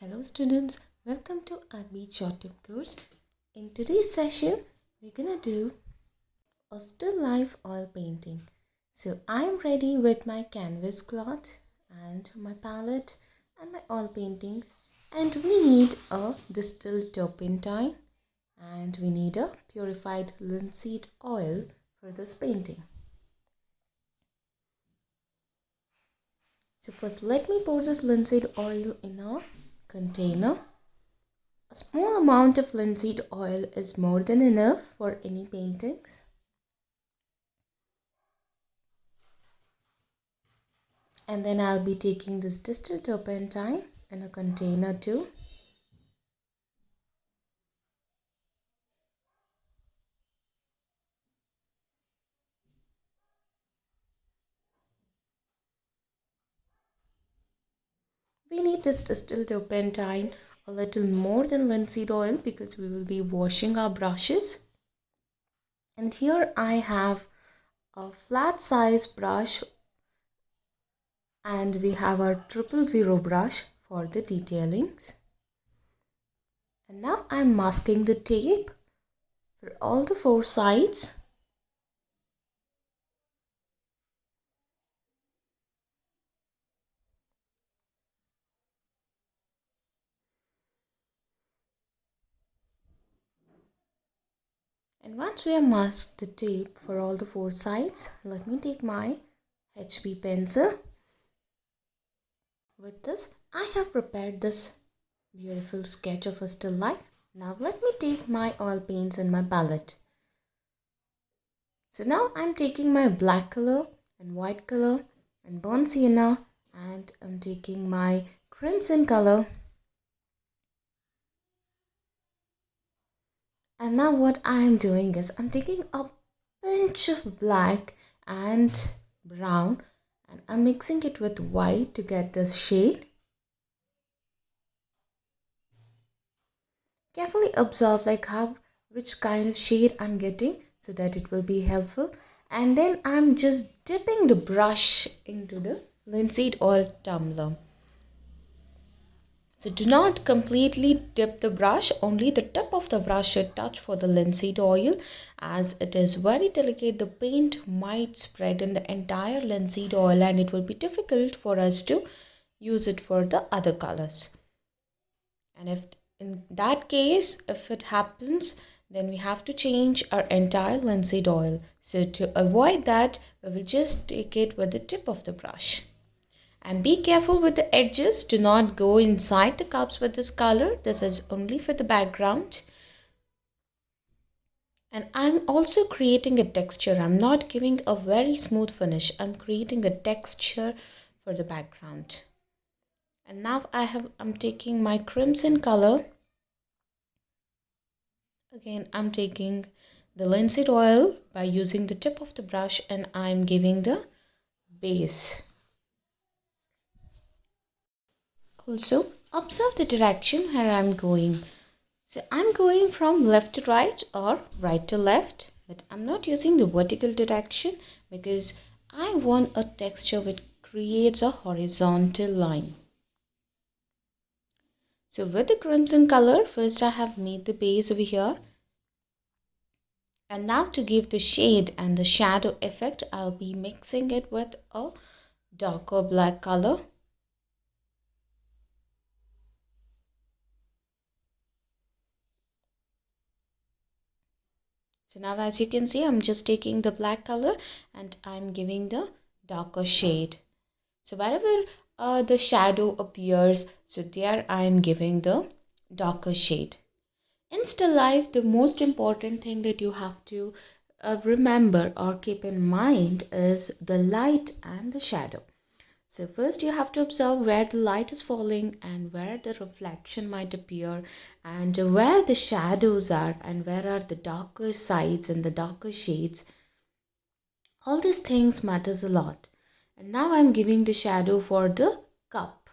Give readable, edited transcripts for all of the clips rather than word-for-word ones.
Hello students, welcome to our beach short-term course. In today's session, we're gonna do a still life oil painting. So I'm ready with my canvas cloth and my palette and my oil paintings, and we need a distilled turpentine and we need a purified linseed oil for this painting. So first let me pour this linseed oil in a container. A small amount of linseed oil is more than enough for any paintings. And then I'll be taking this distilled turpentine in a container too. We need this distilled turpentine a little more than linseed oil because we will be washing our brushes. And here I have a flat size brush and we have our 000 brush for the detailings. And now I'm masking the tape for all the four sides. And once we have masked the tape for all the four sides, let me take my HB pencil. With this, I have prepared this beautiful sketch of a still life. Now let me take my oil paints and my palette. So now I'm taking my black color and white color and burnt sienna, and I'm taking my crimson color. And now what I am doing is I'm taking a pinch of black and brown and I'm mixing it with white to get this shade. Carefully observe which kind of shade I'm getting so that it will be helpful. And then I'm just dipping the brush into the linseed oil tumbler. So do not completely dip the brush, only the tip of the brush should touch for the linseed oil, as it is very delicate. The paint might spread in the entire linseed oil and it will be difficult for us to use it for the other colors. And if in that case, if it happens, then we have to change our entire linseed oil. So to avoid that, we will just take it with the tip of the brush. And be careful with the edges. Do not go inside the cups with this color. This is only for the background. And I'm also creating a texture. I'm not giving a very smooth finish. I'm creating a texture for the background. And now I'm taking my crimson color. Again, I'm taking the linseed oil by using the tip of the brush and I'm giving the base. Also, observe the direction where I'm going. So I'm going from left to right or right to left, but I'm not using the vertical direction because I want a texture which creates a horizontal line. So with the crimson color, first I have made the base over here. And now to give the shade and the shadow effect, I'll be mixing it with a darker black color. So now as you can see, I'm just taking the black color and I'm giving the darker shade. So wherever the shadow appears, so there I am giving the darker shade. In still life, the most important thing that you have to remember or keep in mind is the light and the shadow. So first you have to observe where the light is falling and where the reflection might appear and where the shadows are and where are the darker sides and the darker shades. All these things matters a lot. And now I'm giving the shadow for the cup.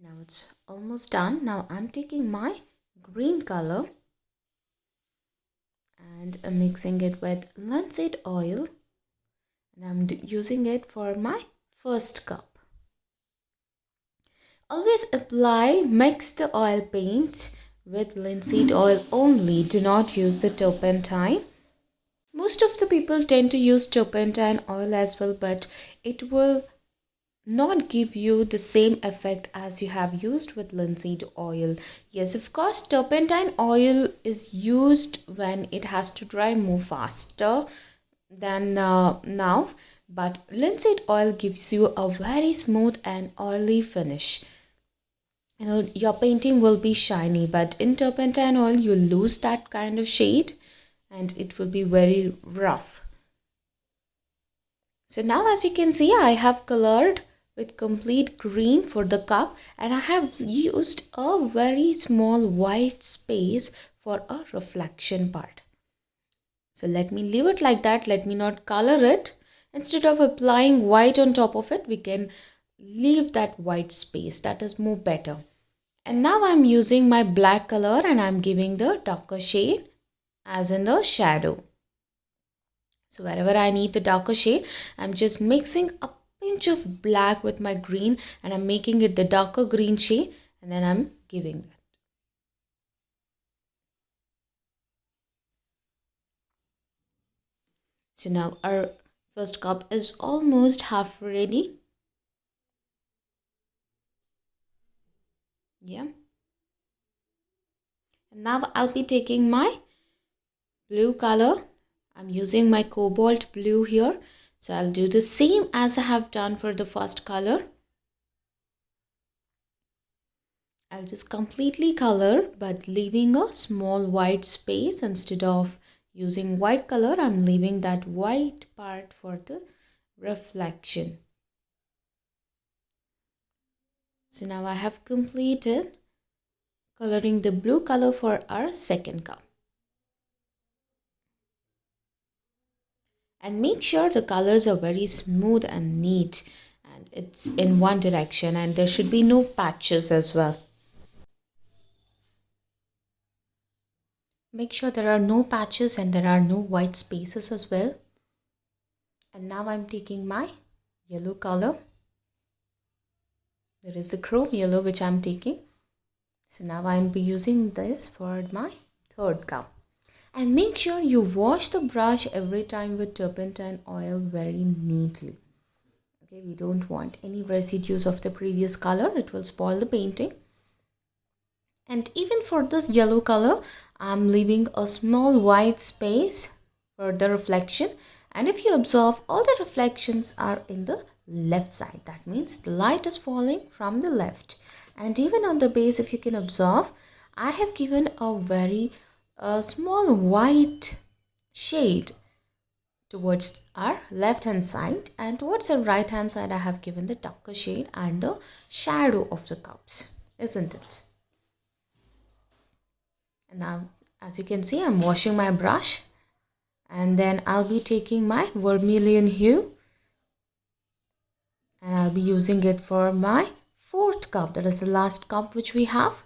Now it's almost done. Now I'm taking my green color and I'm mixing it with linseed oil, and I'm using it for my first cup. Always apply mix the oil paint with linseed oil only. Do not use the turpentine. Most of the people tend to use turpentine oil as well, but it will not give you the same effect as you have used with linseed oil. Yes, of course, turpentine oil is used when it has to dry more faster than now, but linseed oil gives you a very smooth and oily finish. You know, your painting will be shiny, but in turpentine oil you lose that kind of shade and it will be very rough. So now as you can see, I have colored with complete green for the cup, and I have used a very small white space for a reflection part. So let me leave it like that. Let me not color it. Instead of applying white on top of it, we can leave that white space. That is more better. And now I'm using my black color and I'm giving the darker shade as in the shadow. So wherever I need the darker shade, I'm just mixing a pinch of black with my green and I'm making it the darker green shade, and then I'm giving that. So now our first cup is almost half ready. Yeah. And now I'll be taking my blue color. I'm using my cobalt blue here. So I'll do the same as I have done for the first color. I'll just completely color but leaving a small white space. Instead of using white color, I'm leaving that white part for the reflection. So now I have completed coloring the blue color for our second cup. And make sure the colors are very smooth and neat and it's in one direction, and there should be no patches as well. Make sure there are no patches and there are no white spaces as well. And now I'm taking my yellow color. There is the chrome yellow which I'm taking. So now I'll be using this for my third cup. And make sure you wash the brush every time with turpentine oil very neatly. Okay, we don't want any residues of the previous color. It will spoil the painting. And even for this yellow color, I'm leaving a small white space for the reflection. And if you observe, all the reflections are in the left side. That means the light is falling from the left. And even on the base, if you can observe, I have given a very small white shade towards our left hand side, and towards the right hand side I have given the darker shade and the shadow of the cups, isn't it? And now as you can see, I'm washing my brush and then I'll be taking my vermilion hue and I'll be using it for my fourth cup. That is the last cup which we have.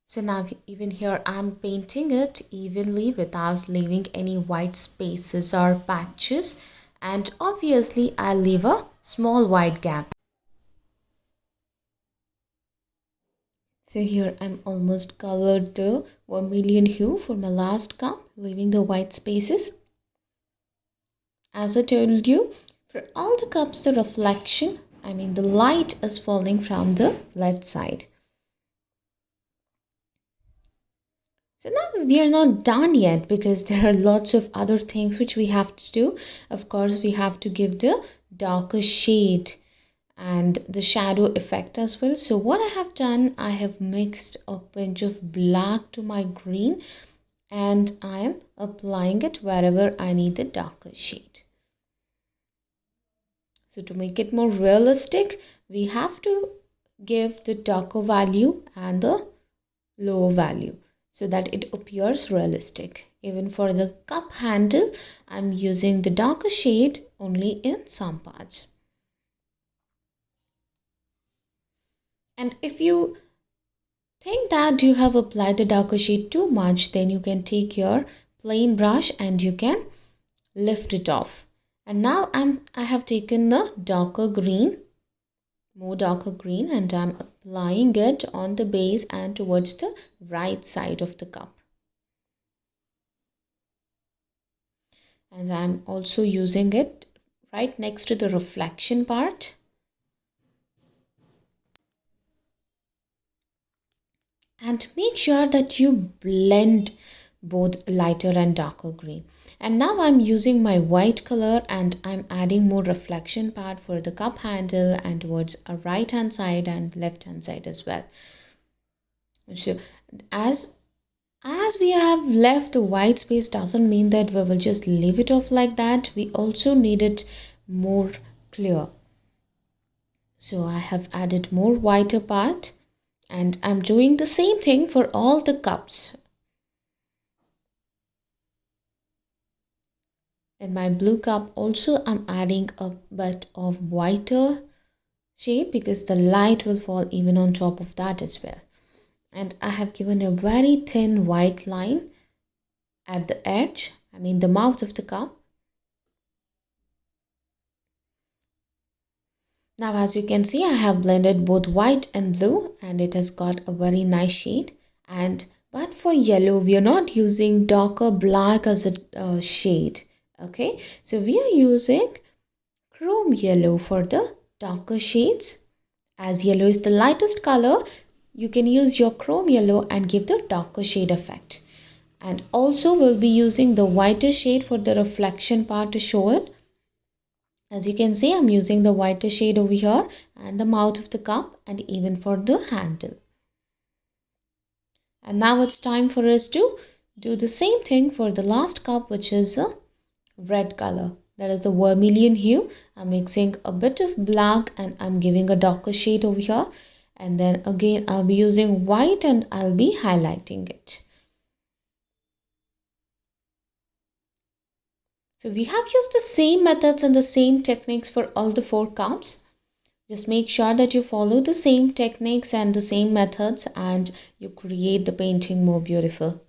So now even here I'm painting it evenly without leaving any white spaces or patches, and obviously I'll leave a small white gap. So here I'm almost colored the vermilion hue for my last cup, leaving the white spaces. As I told you, for all the cups the reflection, the light is falling from the left side. So now we are not done yet because there are lots of other things which we have to do. Of course, we have to give the darker shade and the shadow effect as well. So what I have done, I have mixed a pinch of black to my green and I am applying it wherever I need the darker shade. So to make it more realistic, we have to give the darker value and the lower value. so that it appears realistic. Even for the cup handle, I'm using the darker shade only in some parts. And if you think that you have applied the darker shade too much, then you can take your plain brush and you can lift it off. And now I have taken the darker green, more darker green, and I'm applying it on the base and towards the right side of the cup. And I'm also using it right next to the reflection part. And make sure that you blend both lighter and darker green. And now I'm using my white color and I'm adding more reflection part for the cup handle and towards a right hand side and left hand side as well. So as we have left the white space doesn't mean that we will just leave it off like that. We also need it more clear. So I have added more whiter part and I'm doing the same thing for all the cups. In my blue cup also I'm adding a bit of whiter shade because the light will fall even on top of that as well. And I have given a very thin white line at the edge, the mouth of the cup. Now as you can see, I have blended both white and blue and it has got a very nice shade. But for yellow, we are not using darker black as a shade. Okay, so we are using chrome yellow for the darker shades. As yellow is the lightest color, you can use your chrome yellow and give the darker shade effect. And also we'll be using the whiter shade for the reflection part to show it. As you can see, I'm using the whiter shade over here and the mouth of the cup and even for the handle. And now it's time for us to do the same thing for the last cup, which is a red color. That is the vermilion hue. I'm mixing a bit of black and I'm giving a darker shade over here. And then again, I'll be using white and I'll be highlighting it. So we have used the same methods and the same techniques for all the 4 cups. Just make sure that you follow the same techniques and the same methods and you create the painting more beautiful.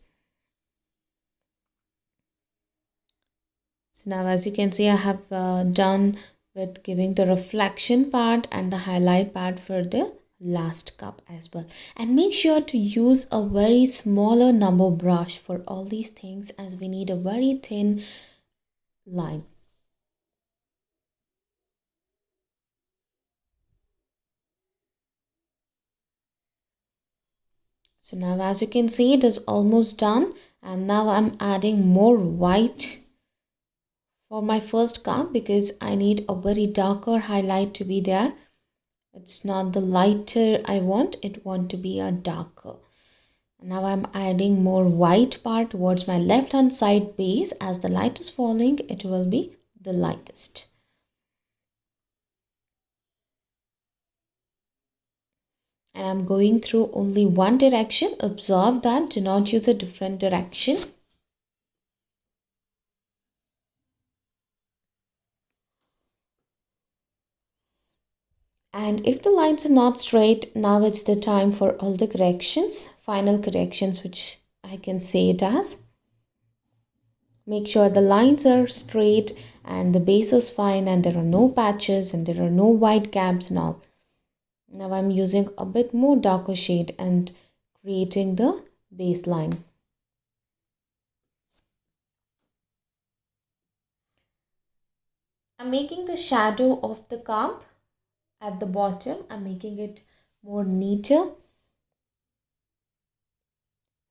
So now as you can see, I have done with giving the reflection part and the highlight part for the last cup as well. And make sure to use a very smaller number brush for all these things as we need a very thin line. So now as you can see, it is almost done and now I'm adding more white for my first cup because I need a very darker highlight to be there. It's not the lighter I want, it want to be a darker. Now I'm adding more white part towards my left hand side base. As the light is falling, it will be the lightest. And I'm going through only one direction. Observe that, do not use a different direction. And if the lines are not straight, now it's the time for all the corrections, final corrections, which I can say it as. Make sure the lines are straight and the base is fine and there are no patches and there are no white gaps and all. Now I'm using a bit more darker shade and creating the baseline. I'm making the shadow of the cup at the bottom. I'm making it more neater.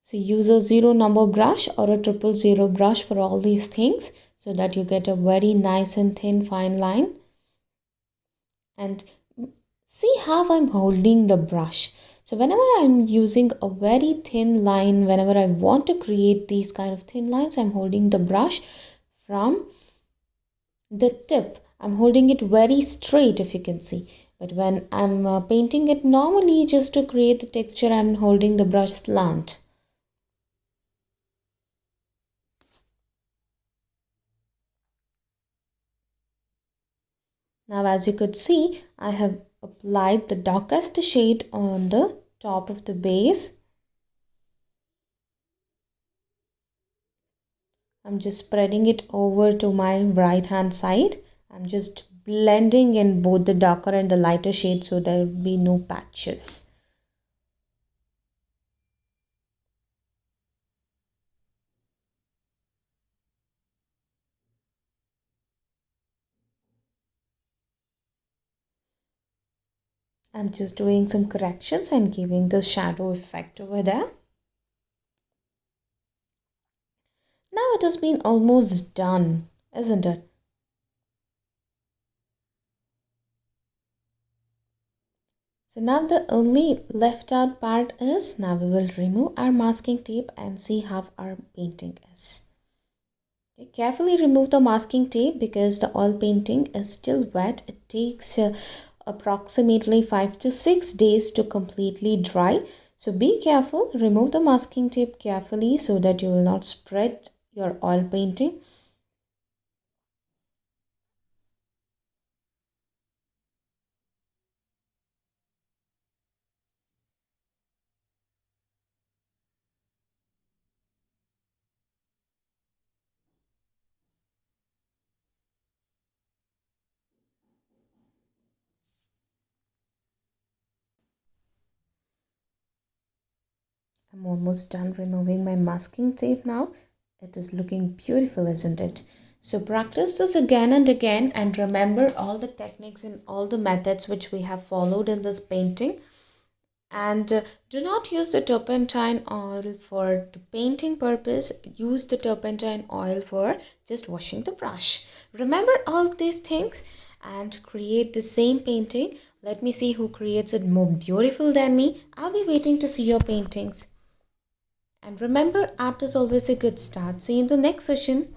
So use a 0 number brush or a 000 brush for all these things so that you get a very nice and thin fine line. And see how I'm holding the brush. So whenever I'm using a very thin line, whenever I want to create these kind of thin lines, I'm holding the brush from the tip. I'm holding it very straight, if you can see. But when I'm painting it normally just to create the texture, I'm holding the brush slant. Now as you could see, I have applied the darkest shade on the top of the base. I'm just spreading it over to my right hand side. I'm just blending in both the darker and the lighter shade so there will be no patches. I'm just doing some corrections and giving the shadow effect over there. Now it has been almost done, isn't it? So now the only left out part is, now we will remove our masking tape and see how our painting is. Okay, carefully remove the masking tape because the oil painting is still wet. It takes approximately 5 to 6 days to completely dry. So be careful, remove the masking tape carefully so that you will not spread your oil painting. I'm almost done removing my masking tape now. It is looking beautiful, isn't it? So practice this again and again and remember all the techniques and all the methods which we have followed in this painting. And do not use the turpentine oil for the painting purpose. Use the turpentine oil for just washing the brush. Remember all these things and create the same painting. Let me see who creates it more beautiful than me. I'll be waiting to see your paintings. And remember, art is always a good start. See you in the next session.